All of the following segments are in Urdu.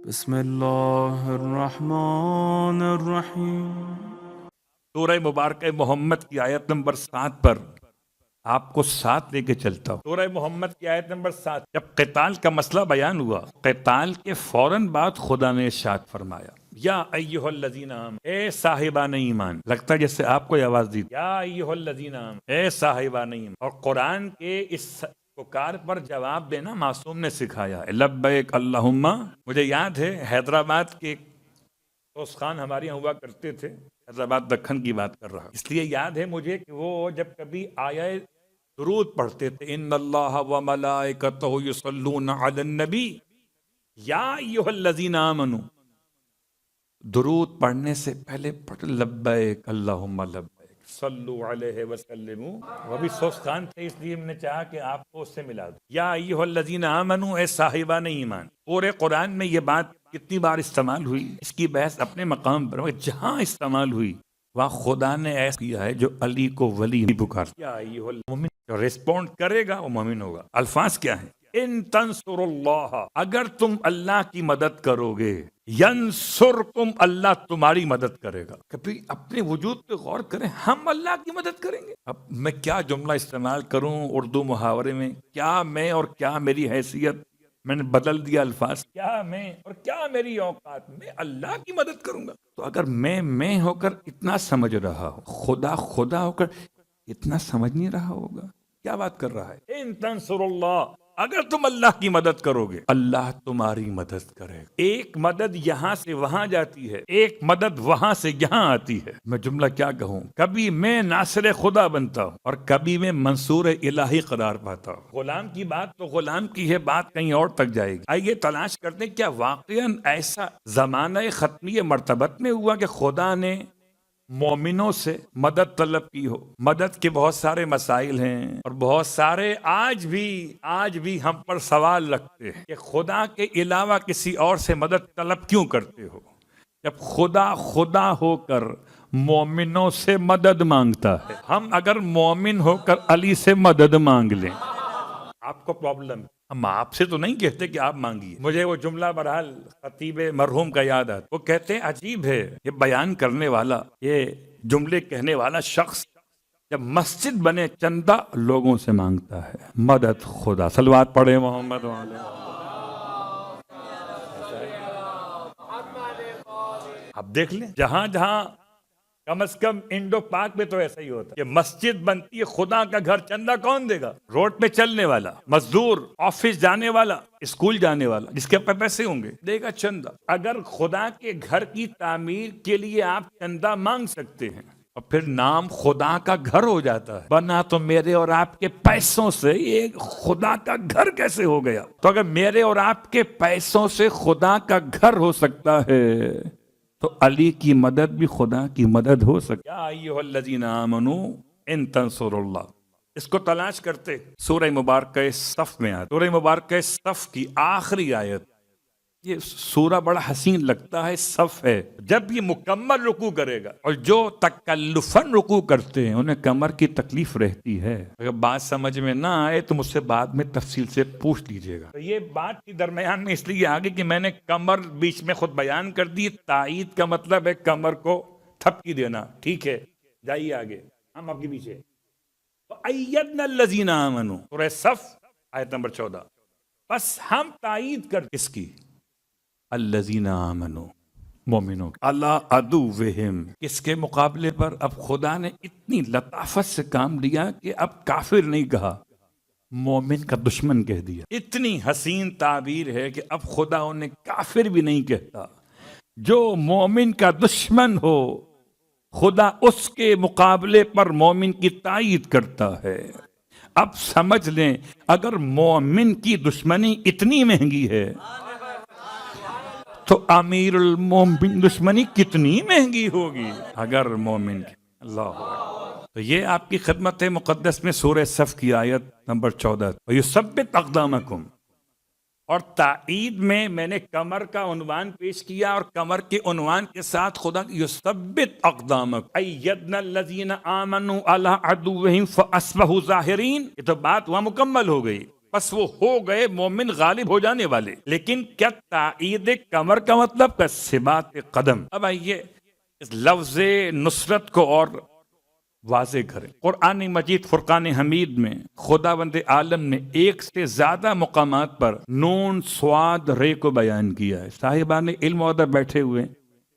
بسم اللہ الرحمن الرحیم۔ سورہ مبارکہ محمد کی آیت نمبر 7 پر آپ کو 7 لے کے چلتا ہوں۔ سورہ محمد کی آیت نمبر 7، جب قتال کا مسئلہ بیان ہوا، قتال کے فوراً بعد خدا نے ارشاد فرمایا، یا ایھا الذین آمنوا، اے صاحبان ایمان۔ لگتا ہے جیسے آپ کو یہ آواز دی، یا ایھا الذین آمنوا، اے صاحبان ایمان۔ اور قرآن کے اس پکار پر جواب دینا معصوم نے سکھایا ہے، لبیک اللہم۔ مجھے یاد ہے حیدرآباد کے اس خان ہمارے یہاں ہوا کرتے تھے، حیدرآباد دکن کی بات کر رہا ہوں، اس لیے یاد ہے مجھے کہ وہ جب کبھی آیت درود پڑھتے تھے، ان اللہ و ملائکتہ یصلون علی النبی یا ایھا الذین آمنوا، درود پڑھنے سے پہلے پڑھ لبیک اللہم لبیک صلو علیہ وسلموا۔ وہ بھی سوس خان تھے، اس لیے ہم نے چاہا کہ آپ کو اس سے ملا دوں۔ یا ایھا الذین آمنوا، اے صاحبان ایمان۔ پورے قرآن میں یہ بات کتنی بار استعمال ہوئی، اس کی بحث اپنے مقام پر، جہاں استعمال ہوئی وہاں خدا نے ایسا کیا ہے جو علی کو ولی پکارتا، یا ایھا المومن، جو ریسپونڈ کرے گا وہ مومن ہوگا۔ الفاظ کیا ہیں؟ ان تنصروا اللہ، اگر تم اللہ کی مدد کرو گے، ینصرکم، اللہ تمہاری مدد کرے گا۔ کبھی اپنے وجود پہ غور کریں، ہم اللہ کی مدد کریں گے؟ اب میں کیا جملہ استعمال کروں اردو محاورے میں، کیا میں اور کیا میری حیثیت، میں نے بدل دیا الفاظ، کیا میں اور کیا میری اوقات، میں اللہ کی مدد کروں گا۔ تو اگر میں ہو کر اتنا سمجھ رہا ہوں، خدا خدا ہو کر اتنا سمجھ نہیں رہا ہوگا، کیا بات کر رہا ہے؟ ان تنصر اللہ، اگر تم اللہ کی مدد کرو گے اللہ تمہاری مدد کرے گا۔ ایک مدد یہاں سے وہاں جاتی ہے، ایک مدد وہاں سے یہاں آتی ہے۔ میں جملہ کیا کہوں، کبھی میں ناصر خدا بنتا ہوں اور کبھی میں منصور الہی قرار پاتا ہوں۔ غلام کی بات تو غلام کی ہے، بات کہیں اور تک جائے گی۔ آئیے تلاش کرتے ہیں کیا واقعاً ایسا زمانہ ختمیہ مرتبت میں ہوا کہ خدا نے مومنوں سے مدد طلب کی ہو۔ مدد کے بہت سارے مسائل ہیں اور بہت سارے آج بھی ہم پر سوال رکھتے ہیں کہ خدا کے علاوہ کسی اور سے مدد طلب کیوں کرتے ہو، جب خدا خدا ہو کر مومنوں سے مدد مانگتا ہے۔ ہم اگر مومن ہو کر علی سے مدد مانگ لیں، آپ کو پرابلم ہے۔ ہم آپ سے تو نہیں کہتے کہ آپ مانگیے۔ مجھے وہ جملہ بہرحال خطیب مرحوم کا یاد آتا، وہ کہتے ہیں عجیب ہے یہ بیان کرنے والا، یہ جملے کہنے والا شخص جب مسجد بنے چندہ لوگوں سے مانگتا ہے، مدد خدا۔ صلوات پڑھے محمد والے۔ اب دیکھ لیں جہاں جہاں، کم از کم انڈو پاک میں تو ایسا ہی ہوتا ہے کہ مسجد بنتی ہے، خدا کا گھر چندہ کون دے گا؟ روڈ پہ چلنے والا مزدور، آفس جانے والا، اسکول جانے والا، جس کے پاس پیسے ہوں گے دے گا چندہ۔ اگر خدا کے گھر کی تعمیر کے لیے آپ چندہ مانگ سکتے ہیں اور پھر نام خدا کا گھر ہو جاتا ہے، بنا تو میرے اور آپ کے پیسوں سے، یہ خدا کا گھر کیسے ہو گیا؟ تو اگر میرے اور آپ کے پیسوں سے خدا کا گھر ہو سکتا ہے تو علی کی مدد بھی خدا کی مدد ہو سکتی ہے۔ یا ایھا الذین آمنوا ان تنصروا اللہ، اس کو تلاش کرتے سورہ مبارکہ صف میں آتا۔ سورہ مبارکہ صف کی آخری آیت، یہ سورہ بڑا حسین لگتا ہے، صف ہے۔ جب یہ مکمل رکوع کرے گا، اور جو تکلفاً رکوع کرتے ہیں انہیں کمر کی تکلیف رہتی ہے، اگر بات سمجھ میں نہ آئے تو مجھ سے بعد میں تفصیل سے پوچھ لیجئے گا۔ تو یہ بات کی درمیان میں اس لیے آگے کہ میں نے کمر بیچ میں خود بیان کر دی، تائید کا مطلب ہے کمر کو تھپکی دینا، ٹھیک ہے؟ جائیے آگے، ہم آپ کے پیچھے۔ وَأَيَّدْنَا الَّذِينَ آمَنُوا، سورہ صف آیت نمبر 14۔ بس ہم تائید کر کس کی؟ الذین آمنوا، مومنوں کی، علی عدوہم، کس کے مقابلے پر؟ اب خدا نے اتنی لطافت سے کام لیا کہ اب کافر نہیں کہا، مومن کا دشمن کہہ دیا۔ اتنی حسین تعبیر ہے کہ اب خدا انہیں کافر بھی نہیں کہتا، جو مومن کا دشمن ہو خدا اس کے مقابلے پر مومن کی تائید کرتا ہے۔ اب سمجھ لیں اگر مومن کی دشمنی اتنی مہنگی ہے تو امیر المومن دشمنی کتنی مہنگی ہوگی اگر مومن کی۔ اللہ اکبر۔ تو یہ آپ کی خدمت مقدس میں سورہ صف کی آیت نمبر 14، وَيُثَبِّتْ أَقْدَامَكُمْ، اور تائید میں نے کمر کا عنوان پیش کیا، اور کمر کے عنوان کے ساتھ خدا یثبت اقدامک، ایدنا الذین آمنوا علی عدوہم فاصبحوا ظاہرین۔ یہ تو بات وہاں مکمل ہو گئی، بس وہ ہو گئے مومن غالب ہو جانے والے. لیکن کیا تائید کمر کا مطلب کا ثبات قدم؟ اب آئیے اس لفظ نصرت کو اور واضح کریں. قرآن مجید فرقان حمید میں خداوند عالم نے ایک سے زیادہ مقامات پر نون صاد رے کو بیان کیا ہے. صاحبان علم و ادب بیٹھے ہوئے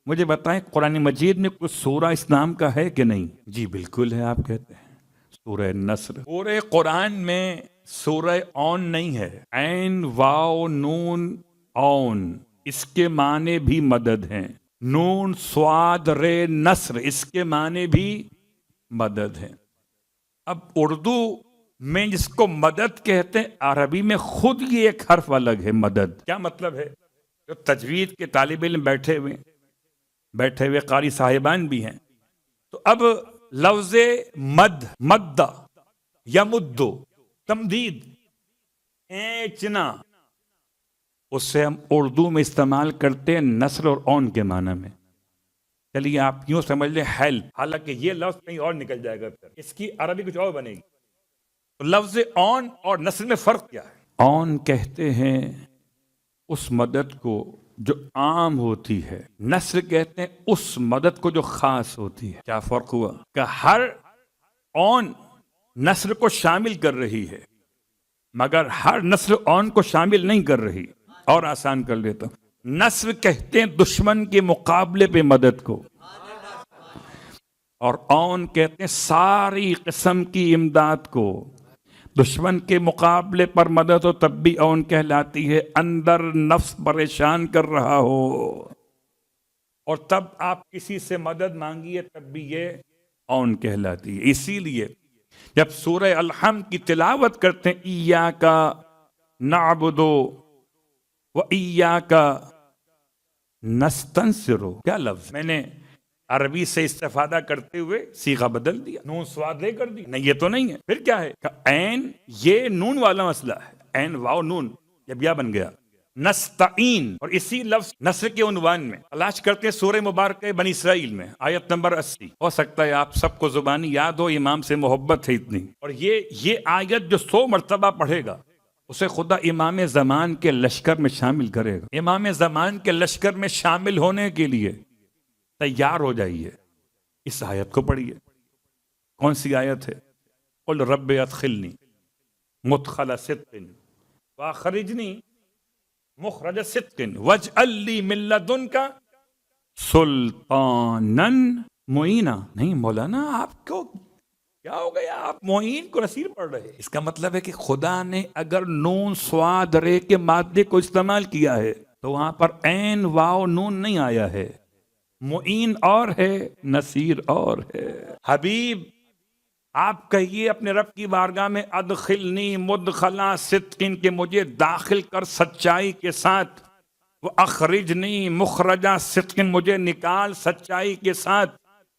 مجھے بتائیں قرآن مجید میں کچھ سورہ اس نام کا ہے کہ نہیں؟ جی بالکل ہے. آپ کہتے ہیں سورہ نصر. پورے قرآن میں سورہ اون نہیں ہے. عین واو نون اون اس کے معنی بھی مدد ہیں. نون صاد رے نصر اس کے معنی بھی مدد ہے. اب اردو میں جس کو مدد کہتے ہیں عربی میں خود یہ ایک حرف الگ ہے. مدد کیا مطلب ہے؟ جو تجوید کے طالب علم بیٹھے ہوئے قاری صاحبان بھی ہیں تو اب لفظ مدہ یا مدو تمدید اینچنا اس سے ہم اردو میں استعمال کرتے ہیں نصر اور اون کے معنی میں. چلیے آپ یوں سمجھ لیں ہیلپ، حالانکہ یہ لفظ کہیں اور نکل جائے گا، اس کی عربی کچھ اور بنے گی. تو لفظ اون اور نصر میں فرق کیا ہے؟ اون کہتے ہیں اس مدد کو جو عام ہوتی ہے، نصر کہتے ہیں اس مدد کو جو خاص ہوتی ہے. کیا فرق ہوا؟ کہ ہر اون نصر کو شامل کر رہی ہے مگر ہر نصر اون کو شامل نہیں کر رہی. اور آسان کر لیتا ہوں، نصر کہتے ہیں دشمن کے مقابلے پہ مدد کو، اور اون کہتے ہیں ساری قسم کی امداد کو. دشمن کے مقابلے پر مدد ہو تب بھی اون کہلاتی ہے. اندر نفس پریشان کر رہا ہو اور تب آپ کسی سے مدد مانگیے تب بھی یہ اون کہلاتی ہے. اسی لیے جب سورہ الحمد کی تلاوت کرتے ہیں ایاک نعبد و ایاک نستنصر، کیا لفظ میں نے عربی سے استفادہ کرتے ہوئے صیغہ بدل دیا، نون سواد لے کر دی. نہیں یہ تو نہیں ہے. پھر کیا ہے؟ عین یہ نون والا مسئلہ ہے. عین واو نون جب یا بن گیا. نستعین، اور اسی لفظ نصر کے عنوان میں تلاش کرتے ہیں سورہ مبارکہ بنی اسرائیل میں آیت نمبر 80. ہو سکتا ہے آپ سب کو زبانی یاد ہو، امام سے محبت ہے اتنی. اور یہ آیت جو 100 مرتبہ پڑھے گا اسے خدا امام زمان کے لشکر میں شامل کرے گا. امام زمان کے لشکر میں شامل ہونے کے لیے تیار ہو جائیے. اس آیت کو پڑھیے. کون سی آیت ہے؟ قل رب ادخلنی مدخل صدق واخرجنی مخرج صدق واجعل لی من لدنک سلطانا معینا. نہیں مولانا آپ کو کیا ہو گیا؟ آپ معین کو نصیر پڑھ رہے ہیں. اس کا مطلب ہے کہ خدا نے اگر نون سواد رے کے مادے کو استعمال کیا ہے تو وہاں پر عین واو نون نہیں آیا ہے. معین اور ہے، نصیر اور ہے. حبیب آپ کہیے اپنے رب کی بارگاہ میں ادخلنی مدخلا صدقین، کہ مجھے داخل کر سچائی کے ساتھ، وہ اخرجنی مخرجہ صدقین، مجھے نکال سچائی کے ساتھ،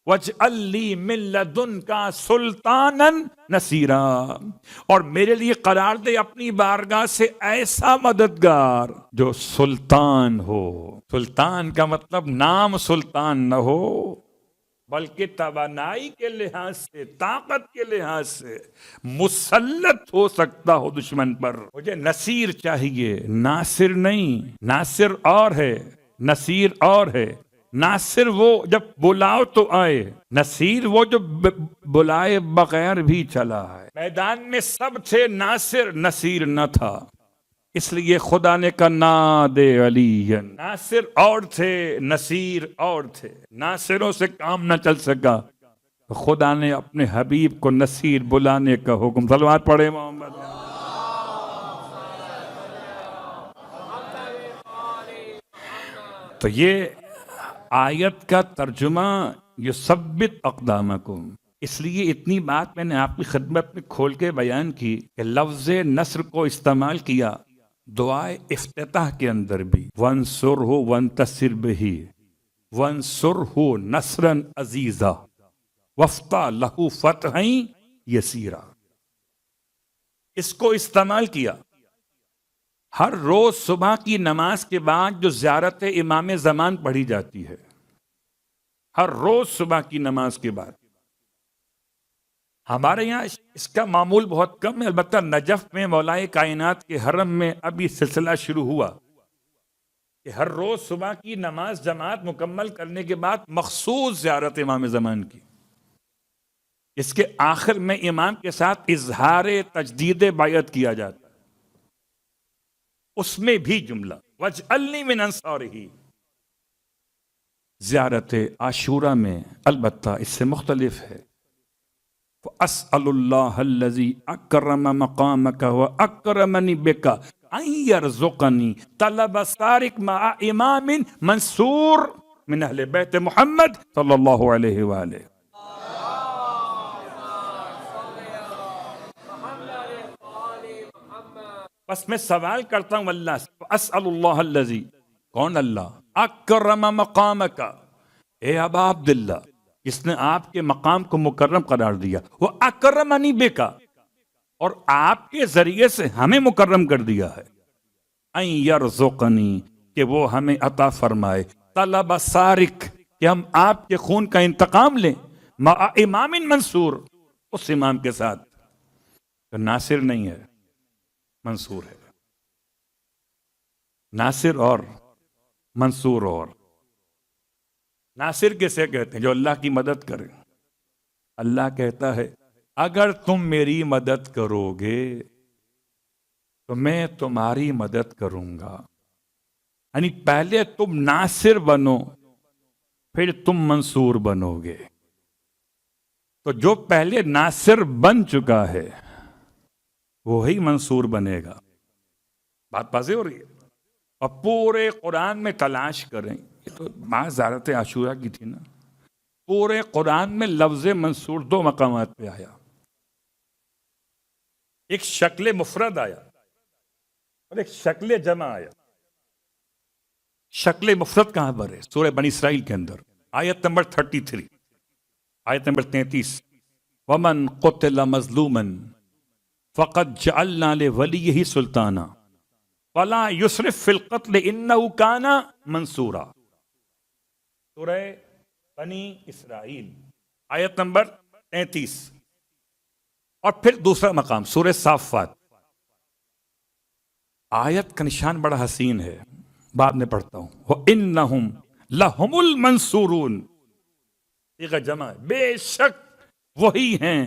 وَاجْعَلْ لِي مِن لَدُنْكَ سُلْطَانًا نَصِيرًا، اور میرے لیے قرار دے اپنی بارگاہ سے ایسا مددگار جو سلطان ہو. سلطان کا مطلب نام سلطان نہ ہو بلکہ توانائی کے لحاظ سے، طاقت کے لحاظ سے مسلط ہو سکتا ہو دشمن پر. مجھے نصیر چاہیے، ناصر نہیں. ناصر اور ہے، نصیر اور ہے. ناصر وہ جب بلاؤ تو آئے، نصیر وہ جو بلائے بغیر بھی چلا ہے. میدان میں سب تھے، ناصر نصیر نہ تھا. اس لیے خدا نے کہا نادے علی. ناصر اور تھے، نصیر اور تھے. ناصروں سے کام نہ چل سکا، خدا نے اپنے حبیب کو نصیر بلانے کا حکم. صلوات پڑھے محمد. تو یہ آیت کا ترجمہ یثبت اقدامکم. اس لیے اتنی بات میں نے آپ کی خدمت میں کھول کے بیان کی کہ لفظ نصر کو استعمال کیا دعائے افتتاح کے اندر بھی. وَانْصُرْهُ وَانْتَصِرْ بِهِ وَانْصُرْهُ نَصْرًا عَزِيزًا وَافْتَحْ لَهُ فَتْحًا يَسِيرًا. اس کو استعمال کیا ہر روز صبح کی نماز کے بعد جو زیارت امام زمان پڑھی جاتی ہے. ہر روز صبح کی نماز کے بعد ہمارے یہاں اس کا معمول بہت کم ہے، البتہ نجف میں مولائے کائنات کے حرم میں اب یہ سلسلہ شروع ہوا کہ ہر روز صبح کی نماز جماعت مکمل کرنے کے بعد مخصوص زیارت امام زمان کی، اس کے آخر میں امام کے ساتھ اظہار تجدید بیعت کیا جاتا ہے، اس میں بھی جملہ وَاجْعَلْنِي مِنْ أَنصَارِهِ، زیارت عاشورہ میں البتہ اس سے مختلف ہے، فَأَسْأَلُ اللَّهَ الَّذِي أَكْرَمَ مَقَامَكَ وَأَكْرَمَنِي بِكَ أَن يَرْزُقَنِي طَلَبَ سَارِقٍ مَعَ إِمَامٍ منصور من اہل بیت محمد صلی اللہ علیہ وآلہ۔ بس میں سوال کرتا ہوں اللہ سے، فَأَسْأَلُ اللَّهَ الَّذِي، کون اللہ، اکرم مقامک، اے ابا عبداللہ، جس نے آپ کے مقام کو مکرم قرار دیا، وہ اکرمنی بکا، اور آپ کے ذریعے سے ہمیں مکرم کر دیا ہے، ان یرزقنی، کہ وہ ہمیں عطا فرمائے، طلب سارق، کہ ہم آپ کے خون کا انتقام لیں، مع امام منصور، اس امام کے ساتھ تو ناصر نہیں ہے، منصور ہے، ناصر اور منصور اور۔ ناصر کسے کہتے ہیں؟ جو اللہ کی مدد کرے۔ اللہ کہتا ہے اگر تم میری مدد کرو گے تو میں تمہاری مدد کروں گا، یعنی پہلے تم ناصر بنو پھر تم منصور بنو گے۔ تو جو پہلے ناصر بن چکا ہے وہی منصور بنے گا۔ بات واضح ہو رہی ہے؟ اور پورے قرآن میں تلاش کریں، یہ تو بعض زیارت عاشورہ کی تھی نا، پورے قرآن میں لفظ منصور 2 مقامات پہ آیا، ایک شکل مفرد آیا اور ایک شکل جمع آیا۔ شکل مفرد کہاں پر ہے؟ سورہ بنی اسرائیل کے اندر، آیت نمبر 33، آیت نمبر 33، وَمَنْ قُتِلَ مَظْلُومًا فَقَدْ جَعَلْنَا لِوَلِيِّهِ سُلْطَانًا وَلَا يُسْرِفْ فِي الْقَتْلِ إِنَّهُ كَانَ مَنْصُورًا۔ سورہ بنی اسرائیل آیت نمبر 33، اور پھر دوسرا مقام سورہ صافات، آیت کا نشان بڑا حسین ہے، بعد میں پڑھتا ہوں، وَإِنَّهُمْ لَهُمُ الْمَنْصُورُونَ، یہ جمع ہے، بے شک وہی ہیں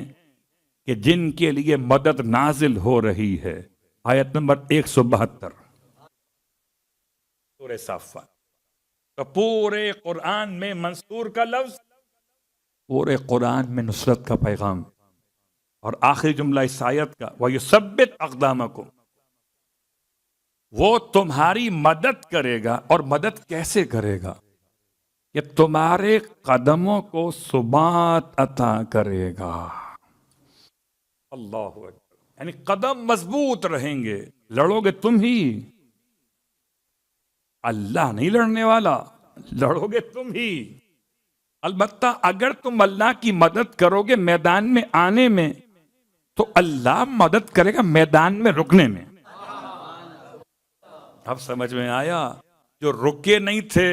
کہ جن کے لیے مدد نازل ہو رہی ہے، آیت نمبر 172 سورہ صافات۔ تو پورے قرآن میں منصور کا لفظ، پورے قرآن میں نصرت کا پیغام، اور آخری جملہ اس آیت کا وَيُثَبِّتْ أَقْدَامَكُمْ، وہ تمہاری مدد کرے گا، اور مدد کیسے کرے گا؟ کہ تمہارے قدموں کو ثبات عطا کرے گا۔ اللہ اکبر، یعنی قدم مضبوط رہیں گے، لڑو گے تم ہی، اللہ نہیں لڑنے والا، لڑو گے تم ہی۔ البتہ اگر تم اللہ کی مدد کرو گے میدان میں آنے میں تو اللہ مدد کرے گا میدان میں رکنے میں۔ اب سمجھ میں آیا؟ جو رکے نہیں تھے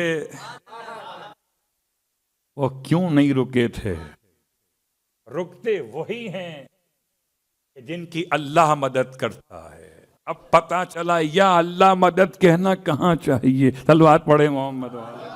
وہ کیوں نہیں رکے تھے؟ رکتے وہی ہیں کہ جن کی اللہ مدد کرتا ہے۔ اب پتہ چلا یا اللہ مدد کہنا کہاں چاہیے؟ صلوات پڑھے محمد والے۔